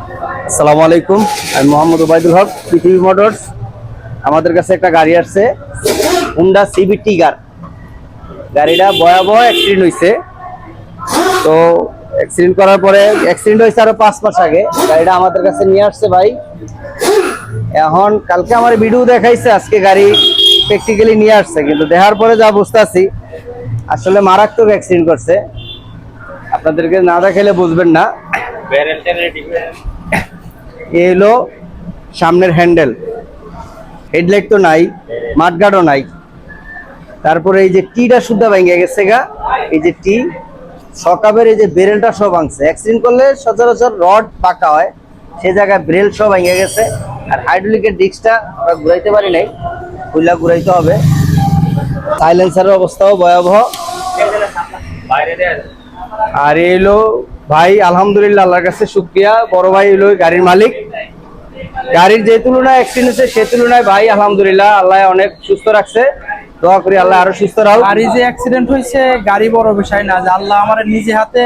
আসসালামু আলাইকুম, আমি মোহাম্মদ ওবায়দুল হক, পৃথিবী মোটরস। আমাদের কাছে একটা গাড়ি আসছে, হুন্ডা সিবি টিগার। গাড়িটা ভয়াবহ অ্যাক্সিডেন্ট হয়েছে। তো অ্যাক্সিডেন্ট করার পরে, অ্যাক্সিডেন্ট হয়েছে আরো 5 মাস আগে। গাড়িটা আমাদের কাছে নিয়ে আসছে ভাই। এখন কালকে আমার ভিডিও দেখাইছে, আজকে গাড়ি প্র্যাকটিক্যালি নিয়ে আসছে, কিন্তু দেখার পরে যা বুঝতেছি আসলে মারাত্মক অ্যাক্সিডেন্ট করছে। আপনাদেরকে না দেখাইলে বুঝবেন না। এ হলো সামনের হ্যান্ডেল, হেডলাইট তো নাই, মাঠগার্ডও নাই। তারপরে এই যে টিটা শুদ্ধ ভেঙে গেছে গা, এই যে টি সকাবের এই যে বেরেলটা সব ভাঙছে। অ্যাক্সিডেন্ট করলে সচরাচর রড পাকা হয়, সে জায়গায় ব্রেল সব ভেঙে গেছে। আর হাইড্রোলিকের ডিস্কটা আমরা ঘুরাইতে পারি নাই, খুইলা ঘুরাইতে হবে। সাইলেন্সারের অবস্থাও ভয়াবহ। আর এলো ভাই, আলহামদুলিল্লাহ, আল্লাহর কাছে শুকরিয়া, বড় ভাই এলো গাড়ির মালিক। গাড়ির যে তুলনায় অ্যাক্সিডেন্ট হচ্ছে সে তুলনায় ভাই আলহামদুলিল্লাহ আল্লাহ অনেক সুস্থ রাখছে। দোয়া করি আল্লাহ আরো সুস্থ রাখুক। গাড়ি যে অ্যাক্সিডেন্ট হয়েছে, গাড়ি বড় বিষয় না, যে আল্লাহ আমার নিজে হাতে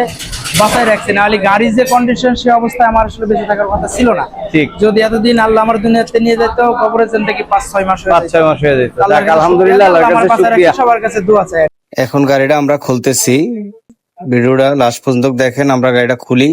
বাঁচাই রাখছে। নাহলে গাড়ির যে কন্ডিশন, সে অবস্থায় আমার আসলে বেঁচে থাকার কথা ছিল না। ঠিক, যদি এতদিন আল্লাহ আমার দুনিয়াতে নিয়ে যেত, কবরে জিন্দেগি 5-6 মাস হয়ে 5-6 মাস হয়ে যেত। আল্লাহর কাছে আলহামদুলিল্লাহ, আল্লাহর আমার কাছে বাঁচায় শুকরিয়া। রাখছে, সবার কাছে দোয়া চাই। এখন গাড়িটা আমরা খুলতেছি, ভিডিওটা লাস্ট পর্যন্ত দেখেন। আমরা গাড়িটা খুলি।